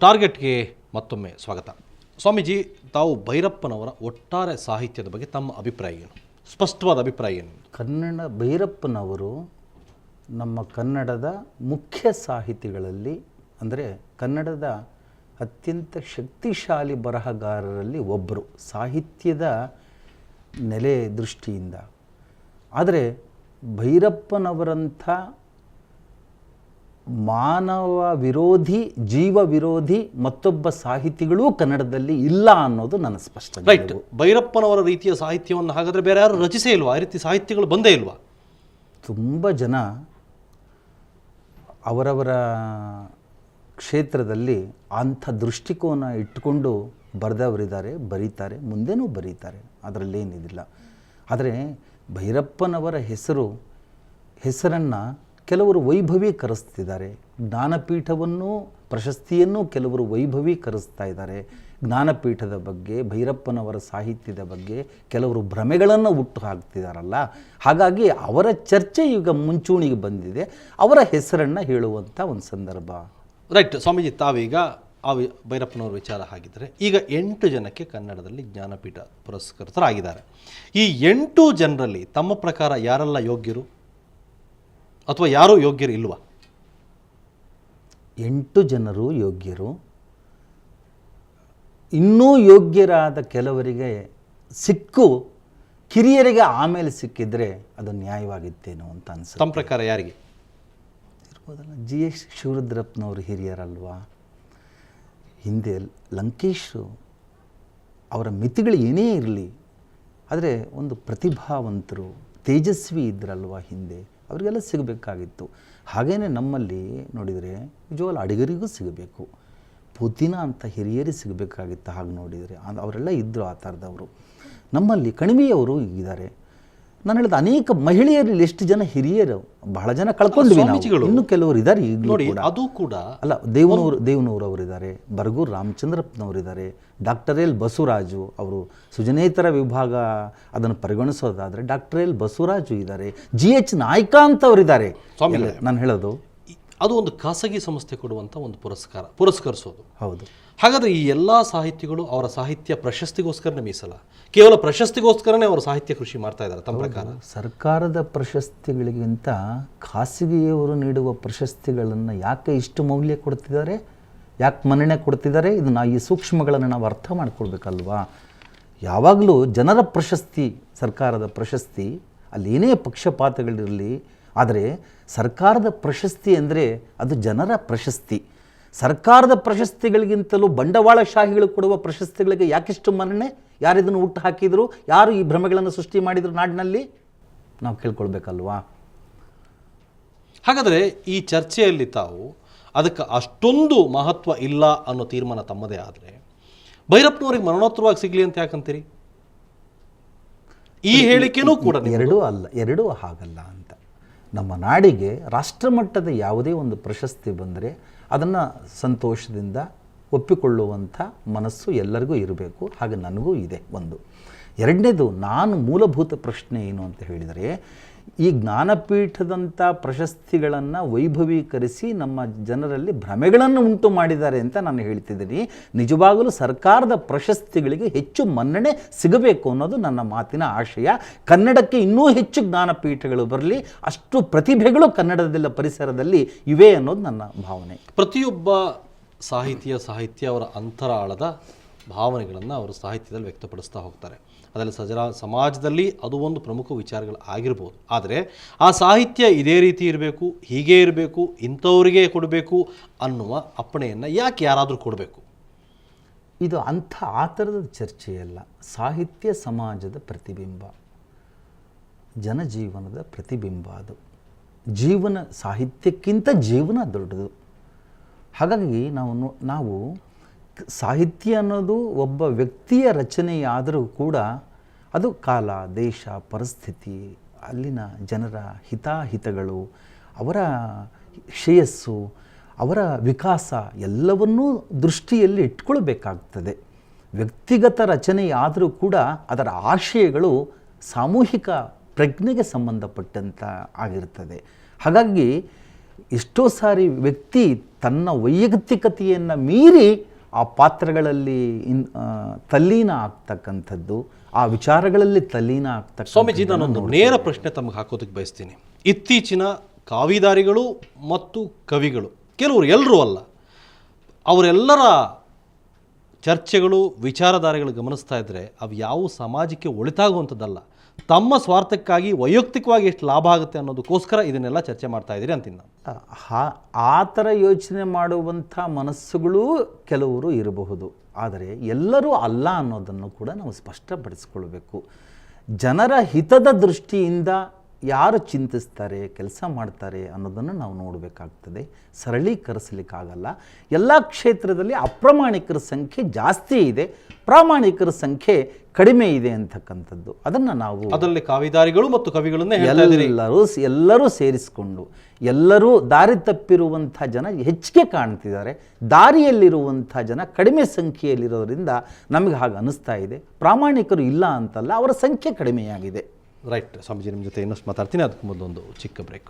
ಟಾರ್ಗೆಟ್ಗೆ ಮತ್ತೊಮ್ಮೆ ಸ್ವಾಗತ. ಸ್ವಾಮೀಜಿ, ತಾವು ಭೈರಪ್ಪನವರ ಒಟ್ಟಾರೆ ಸಾಹಿತ್ಯದ ಬಗ್ಗೆ ತಮ್ಮ ಅಭಿಪ್ರಾಯ ಏನು? ಸ್ಪಷ್ಟವಾದ ಅಭಿಪ್ರಾಯ ಏನು? ಭೈರಪ್ಪನವರು ನಮ್ಮ ಕನ್ನಡದ ಮುಖ್ಯ ಸಾಹಿತಿಗಳಲ್ಲಿ, ಅಂದರೆ ಕನ್ನಡದ ಅತ್ಯಂತ ಶಕ್ತಿಶಾಲಿ ಬರಹಗಾರರಲ್ಲಿ ಒಬ್ಬರು ಸಾಹಿತ್ಯದ ನೆಲೆ ದೃಷ್ಟಿಯಿಂದ. ಆದರೆ ಭೈರಪ್ಪನವರಂಥ ಮಾನವ ವಿರೋಧಿ, ಜೀವ ವಿರೋಧಿ ಮತ್ತೊಬ್ಬ ಸಾಹಿತಿಗಳೂ ಕನ್ನಡದಲ್ಲಿ ಇಲ್ಲ ಅನ್ನೋದು ನನ್ನ ಸ್ಪಷ್ಟ. ರೈಟ್. ಭೈರಪ್ಪನವರ ರೀತಿಯ ಸಾಹಿತ್ಯವನ್ನು ಹಾಗಾದರೆ ಬೇರೆ ಯಾರು ರಚಿಸೇ ಇಲ್ವಾ? ಆ ರೀತಿ ಸಾಹಿತ್ಯಗಳು ಬಂದೇ ಇಲ್ವಾ? ತುಂಬ ಜನ ಅವರವರ ಕ್ಷೇತ್ರದಲ್ಲಿ ಅಂಥ ದೃಷ್ಟಿಕೋನ ಇಟ್ಟುಕೊಂಡು ಬರೆದವರಿದ್ದಾರೆ, ಬರೀತಾರೆ, ಮುಂದೆನೂ ಬರೀತಾರೆ, ಅದರಲ್ಲೇನಿದಿಲ್ಲ. ಆದರೆ ಭೈರಪ್ಪನವರ ಹೆಸರನ್ನು ಕೆಲವರು ವೈಭವೀಕರಿಸ್ತಿದ್ದಾರೆ. ಜ್ಞಾನಪೀಠವನ್ನು, ಪ್ರಶಸ್ತಿಯನ್ನು ಕೆಲವರು ವೈಭವೀಕರಿಸ್ತಾ ಇದ್ದಾರೆ. ಜ್ಞಾನಪೀಠದ ಬಗ್ಗೆ, ಭೈರಪ್ಪನವರ ಸಾಹಿತ್ಯದ ಬಗ್ಗೆ ಕೆಲವರು ಭ್ರಮೆಗಳನ್ನು ಹುಟ್ಟು ಹಾಕ್ತಿದ್ದಾರಲ್ಲ. ಹಾಗಾಗಿ ಅವರ ಚರ್ಚೆ ಈಗ ಮುಂಚೂಣಿಗೆ ಬಂದಿದೆ, ಅವರ ಹೆಸರನ್ನು ಹೇಳುವಂಥ ಒಂದು ಸಂದರ್ಭ. ರೈಟ್. ಸ್ವಾಮೀಜಿ, ತಾವೀಗ ಭೈರಪ್ಪನವ್ರ ವಿಚಾರ ಹಾಗಿದ್ದರೆ, ಈಗ 8 ಜನಕ್ಕೆ ಕನ್ನಡದಲ್ಲಿ ಜ್ಞಾನಪೀಠ ಪುರಸ್ಕೃತರಾಗಿದ್ದಾರೆ. ಈ 8 ಜನರಲ್ಲಿ ತಮ್ಮ ಪ್ರಕಾರ ಯಾರೆಲ್ಲ ಯೋಗ್ಯರು ಅಥವಾ ಯಾರೂ ಯೋಗ್ಯರು ಇಲ್ವಾ? 8 ಜನರು ಯೋಗ್ಯರು. ಇನ್ನೂ ಯೋಗ್ಯರಾದ ಕೆಲವರಿಗೆ ಕಿರಿಯರಿಗೆ ಆಮೇಲೆ ಸಿಕ್ಕಿದ್ರೆ ಅದು ನ್ಯಾಯವಾಗಿತ್ತೇನೋ ಅಂತ ಅನ್ಸುತ್ತೆ. ತಮ್ಮ ಪ್ರಕಾರ ಯಾರಿಗೆ ಇರ್ಬೋದಲ್ಲ? GS ಶಿವರುದ್ರಪ್ಪನವರು ಹಿರಿಯರಲ್ವಾ? ಹಿಂದೆ ಲಂಕೇಶ್ ಅವರ ಮಿತಿಗಳು ಏನೇ ಇರಲಿ, ಆದರೆ ಒಂದು ಪ್ರತಿಭಾವಂತರು, ತೇಜಸ್ವಿ ಇದ್ರಲ್ವ ಹಿಂದೆ, ಅವರಿಗೆಲ್ಲ ಸಿಗಬೇಕಾಗಿತ್ತು. ಹಾಗೇ ನಮ್ಮಲ್ಲಿ ನೋಡಿದರೆ ನಿಜವಾಗ್ಲೂ ಅಡಿಗರಿಗೂ ಸಿಗಬೇಕು, ಪುತಿನ ಅಂತ ಹಿರಿಯರಿಗೆ ಸಿಗಬೇಕಾಗಿತ್ತು. ಹಾಗೆ ನೋಡಿದರೆ ಅವರೆಲ್ಲ ಇದ್ದರು, ಆ ಥರದವರು. ನಮ್ಮಲ್ಲಿ ಕಣಿವೆಯವರು ಇದ್ದಾರೆ. ನಾನು ಹೇಳಿದ ಅನೇಕ ಮಹಿಳೆಯರಲ್ಲಿ ಎಷ್ಟು ಜನ ಹಿರಿಯರು, ಬಹಳ ಜನ ಕಳ್ಕೊಂಡ್ವಿ ನಾವು. ಇನ್ನು ಕೆಲವರು ಇದ್ದಾರೆ ಈಗಲೂ ಕೂಡ. ಅದು ಕೂಡ ಅಲ್ಲ, ದೇವನೂರು ಅವರಿದ್ದಾರೆ, ಬರಗೂರು ರಾಮಚಂದ್ರಪ್ಪನವರಿದ್ದಾರೆ, ಡಾಕ್ಟರ್ ಎಲ್ ಬಸವರಾಜು ಅವರು ಸುಜನೇತರ ವಿಭಾಗ ಅದನ್ನು ಪರಿಗಣಿಸೋದಾದರೆ ಡಾಕ್ಟರ್ ಎಲ್ ಬಸವರಾಜು ಇದ್ದಾರೆ, GH ನಾಯ್ಕ ಅಂತವರಿದ್ದಾರೆ. ನಾನು ಹೇಳೋದು ಅದು ಒಂದು ಖಾಸಗಿ ಸಂಸ್ಥೆ ಕೊಡುವಂಥ ಒಂದು ಪುರಸ್ಕರಿಸೋದು. ಹೌದು. ಹಾಗಾದರೆ ಈ ಎಲ್ಲ ಸಾಹಿತಿಗಳು ಅವರ ಸಾಹಿತ್ಯ ಪ್ರಶಸ್ತಿಗೋಸ್ಕರನೇ ಮೀಸಲ, ಕೇವಲ ಪ್ರಶಸ್ತಿಗೋಸ್ಕರನೇ ಅವರು ಸಾಹಿತ್ಯ ಕೃಷಿ ಮಾಡ್ತಾ ಇದ್ದಾರೆ ತಮ್ಮ ಪ್ರಕಾರ? ಸರ್ಕಾರದ ಪ್ರಶಸ್ತಿಗಳಿಗಿಂತ ಖಾಸಗಿಯವರು ನೀಡುವ ಪ್ರಶಸ್ತಿಗಳನ್ನು ಯಾಕೆ ಇಷ್ಟು ಮೌಲ್ಯ ಕೊಡ್ತಿದ್ದಾರೆ, ಯಾಕೆ ಮನ್ನಣೆ ಕೊಡ್ತಿದ್ದಾರೆ? ಇದನ್ನು ಈ ಸೂಕ್ಷ್ಮಗಳನ್ನು ನಾವು ಅರ್ಥ ಮಾಡ್ಕೊಳ್ಬೇಕಲ್ವಾ? ಯಾವಾಗಲೂ ಜನರ ಪ್ರಶಸ್ತಿ, ಸರ್ಕಾರದ ಪ್ರಶಸ್ತಿ, ಅಲ್ಲಿ ಏನೇ ಪಕ್ಷಪಾತಗಳಿರಲಿ, ಆದರೆ ಸರ್ಕಾರದ ಪ್ರಶಸ್ತಿ ಅಂದರೆ ಅದು ಜನರ ಪ್ರಶಸ್ತಿ. ಸರ್ಕಾರದ ಪ್ರಶಸ್ತಿಗಳಿಗಿಂತಲೂ ಬಂಡವಾಳಶಾಹಿಗಳು ಕೊಡುವ ಪ್ರಶಸ್ತಿಗಳಿಗೆ ಯಾಕಿಷ್ಟು ಮನ್ನಣೆ? ಯಾರಿದನ್ನು ಹುಟ್ಟು ಹಾಕಿದರು? ಯಾರು ಈ ಭ್ರಮೆಗಳನ್ನು ಸೃಷ್ಟಿ ಮಾಡಿದರು ನಾಡಿನಲ್ಲಿ? ನಾವು ಕೇಳ್ಕೊಳ್ಬೇಕಲ್ವಾ? ಹಾಗಾದರೆ ಈ ಚರ್ಚೆಯಲ್ಲಿ ತಾವು ಅದಕ್ಕೆ ಅಷ್ಟೊಂದು ಮಹತ್ವ ಇಲ್ಲ ಅನ್ನೋ ತೀರ್ಮಾನ ತಮ್ಮದೇ ಆದರೆ ಭೈರಪ್ಪನವ್ರಿಗೆ ಮರಣೋತ್ತರವಾಗಿ ಸಿಗಲಿ ಅಂತ ಯಾಕಂತೀರಿ? ಈ ಹೇಳಿಕೆನೂ ಕೂಡ ಎರಡೂ ಹಾಗಲ್ಲ ಅಂತ. ನಮ್ಮ ನಾಡಿಗೆ ರಾಷ್ಟ್ರಮಟ್ಟದ ಯಾವುದೇ ಒಂದು ಪ್ರಶಸ್ತಿ ಬಂದರೆ ಅದನ್ನು ಸಂತೋಷದಿಂದ ಒಪ್ಪಿಕೊಳ್ಳುವಂಥ ಮನಸ್ಸು ಎಲ್ಲರಿಗೂ ಇರಬೇಕು. ಹಾಗೆ ನನಗೂ ಇದೆ. ಒಂದು. ಎರಡನೇದು, ನಾನು ಮೂಲಭೂತ ಪ್ರಶ್ನೆ ಏನು ಅಂತ ಹೇಳಿದರೆ, ಈ ಜ್ಞಾನಪೀಠದಂಥ ಪ್ರಶಸ್ತಿಗಳನ್ನು ವೈಭವೀಕರಿಸಿ ನಮ್ಮ ಜನರಲ್ಲಿ ಭ್ರಮೆಗಳನ್ನು ಉಂಟು ಮಾಡಿದ್ದಾರೆ ಅಂತ ನಾನು ಹೇಳ್ತಿದ್ದೀನಿ. ನಿಜವಾಗಲೂ ಸರ್ಕಾರದ ಪ್ರಶಸ್ತಿಗಳಿಗೆ ಹೆಚ್ಚು ಮನ್ನಣೆ ಸಿಗಬೇಕು ಅನ್ನೋದು ನನ್ನ ಮಾತಿನ ಆಶಯ. ಕನ್ನಡಕ್ಕೆ ಇನ್ನೂ ಹೆಚ್ಚು ಜ್ಞಾನಪೀಠಗಳು ಬರಲಿ, ಅಷ್ಟು ಪ್ರತಿಭೆಗಳು ಕನ್ನಡದಲ್ಲ ಪರಿಸರದಲ್ಲಿ ಇವೆ ಅನ್ನೋದು ನನ್ನ ಭಾವನೆ. ಪ್ರತಿಯೊಬ್ಬ ಸಾಹಿತ್ಯ ಅವರ ಅಂತರಾಳದ ಭಾವನೆಗಳನ್ನು ಅವರು ಸಾಹಿತ್ಯದಲ್ಲಿ ವ್ಯಕ್ತಪಡಿಸ್ತಾ ಹೋಗ್ತಾರೆ. ಅದರಲ್ಲಿ ಸಮಾಜದಲ್ಲಿ ಅದು ಒಂದು ಪ್ರಮುಖ ವಿಚಾರಗಳು ಆಗಿರ್ಬೋದು. ಆದರೆ ಆ ಸಾಹಿತ್ಯ ಇದೇ ರೀತಿ ಇರಬೇಕು, ಹೀಗೆ ಇರಬೇಕು, ಇಂಥವರಿಗೆ ಕೊಡಬೇಕು ಅನ್ನುವ ಅಪ್ಪಣೆಯನ್ನು ಯಾಕೆ ಯಾರಾದರೂ ಕೊಡಬೇಕು? ಇದು ಆ ಥರದ ಚರ್ಚೆಯಲ್ಲ. ಸಾಹಿತ್ಯ ಸಮಾಜದ ಪ್ರತಿಬಿಂಬ, ಜನಜೀವನದ ಪ್ರತಿಬಿಂಬ. ಅದು ಜೀವನ, ಸಾಹಿತ್ಯಕ್ಕಿಂತ ಜೀವನ ದೊಡ್ಡದು. ಹಾಗಾಗಿ ನಾವು ಸಾಹಿತ್ಯ ಅನ್ನೋದು ಒಬ್ಬ ವ್ಯಕ್ತಿಯ ರಚನೆಯಾದರೂ ಕೂಡ ಅದು ಕಾಲ, ದೇಶ, ಪರಿಸ್ಥಿತಿ, ಅಲ್ಲಿನ ಜನರ ಹಿತಾಹಿತಗಳು, ಅವರ ಶ್ರೇಯಸ್ಸು, ಅವರ ವಿಕಾಸ ಎಲ್ಲವನ್ನೂ ದೃಷ್ಟಿಯಲ್ಲಿ ಇಟ್ಕೊಳ್ಬೇಕಾಗ್ತದೆ. ವ್ಯಕ್ತಿಗತ ರಚನೆಯಾದರೂ ಕೂಡ ಅದರ ಆಶಯಗಳು ಸಾಮೂಹಿಕ ಪ್ರಜ್ಞೆಗೆ ಸಂಬಂಧಪಟ್ಟಂಥ ಆಗಿರ್ತದೆ. ಹಾಗಾಗಿ ಎಷ್ಟೋ ಸಾರಿ ವ್ಯಕ್ತಿ ತನ್ನ ವೈಯಕ್ತಿಕತೆಯನ್ನು ಮೀರಿ ಆ ಪಾತ್ರಗಳಲ್ಲಿ ತಲ್ಲೀನ ಆಗ್ತಕ್ಕಂಥದ್ದು, ಆ ವಿಚಾರಗಳಲ್ಲಿ ತಲ್ಲೀನ ಆಗ್ತಕ್ಕ. ಸ್ವಾಮೀಜಿ, ನಾನೊಂದು ನೇರ ಪ್ರಶ್ನೆ ತಮಗೆ ಹಾಕೋದಕ್ಕೆ ಬಯಸ್ತೀನಿ. ಇತ್ತೀಚಿನ ಕಾವಿದಾರಿಗಳು ಮತ್ತು ಕವಿಗಳು, ಕೆಲವರು, ಎಲ್ಲರೂ ಅಲ್ಲ, ಅವರೆಲ್ಲರ ಚರ್ಚೆಗಳು, ವಿಚಾರಧಾರೆಗಳು ಗಮನಿಸ್ತಾ ಇದ್ದರೆ ಅವು ಯಾವ ಸಮಾಜಕ್ಕೆ ಒಳಿತಾಗುವಂಥದ್ದಲ್ಲ. ತಮ್ಮ ಸ್ವಾರ್ಥಕ್ಕಾಗಿ ವೈಯಕ್ತಿಕವಾಗಿ ಎಷ್ಟು ಲಾಭ ಆಗುತ್ತೆ ಅನ್ನೋದಕ್ಕೋಸ್ಕರ ಇದನ್ನೆಲ್ಲ ಚರ್ಚೆ ಮಾಡ್ತಾ ಇದ್ದೀರಿ ಅಂತೀನಿ ನಾನು. ಆ ಥರ ಯೋಚನೆ ಮಾಡುವಂಥ ಮನಸ್ಸುಗಳೂ ಕೆಲವರು ಇರಬಹುದು. ಆದರೆ ಎಲ್ಲರೂ ಅಲ್ಲ ಅನ್ನೋದನ್ನು ಕೂಡ ನಾವು ಸ್ಪಷ್ಟಪಡಿಸ್ಕೊಳ್ಬೇಕು. ಜನರ ಹಿತದ ದೃಷ್ಟಿಯಿಂದ ಯಾರು ಚಿಂತಿಸ್ತಾರೆ, ಕೆಲಸ ಮಾಡ್ತಾರೆ ಅನ್ನೋದನ್ನು ನಾವು ನೋಡಬೇಕಾಗ್ತದೆ. ಸರಳೀಕರಿಸಲಿಕ್ಕಾಗಲ್ಲ. ಎಲ್ಲ ಕ್ಷೇತ್ರದಲ್ಲಿ ಅಪ್ರಾಮಾಣಿಕರ ಸಂಖ್ಯೆ ಜಾಸ್ತಿ ಇದೆ, ಪ್ರಾಮಾಣಿಕರ ಸಂಖ್ಯೆ ಕಡಿಮೆ ಇದೆ ಅಂತಕ್ಕಂಥದ್ದು. ಅದನ್ನು ನಾವು ಅದರಲ್ಲಿ ಕಾವಿದಾರಿಗಳು ಮತ್ತು ಕವಿಗಳನ್ನೇ ಎಲ್ಲರೂ ಸೇರಿಸಿಕೊಂಡು ಎಲ್ಲರೂ ದಾರಿ ತಪ್ಪಿರುವಂಥ ಜನ ಹೆಚ್ಚಿಗೆ ಕಾಣ್ತಿದ್ದಾರೆ, ದಾರಿಯಲ್ಲಿರುವಂಥ ಜನ ಕಡಿಮೆ ಸಂಖ್ಯೆಯಲ್ಲಿರೋದ್ರಿಂದ ನಮಗೆ ಹಾಗೆ ಅನ್ನಿಸ್ತಾ ಇದೆ. ಪ್ರಾಮಾಣಿಕರು ಇಲ್ಲ ಅಂತಲ್ಲ, ಅವರ ಸಂಖ್ಯೆ ಕಡಿಮೆಯಾಗಿದೆ. ರೈಟ್ ಸ್ವಾಮೀಜಿ, ನಿಮ್ಮ ಜೊತೆ ಇನ್ನಷ್ಟು ಮಾತಾಡ್ತೀನಿ. ಅದಕ್ಕೆ ಮೊದಲೊಂದು ಚಿಕ್ಕ ಬ್ರೇಕ್.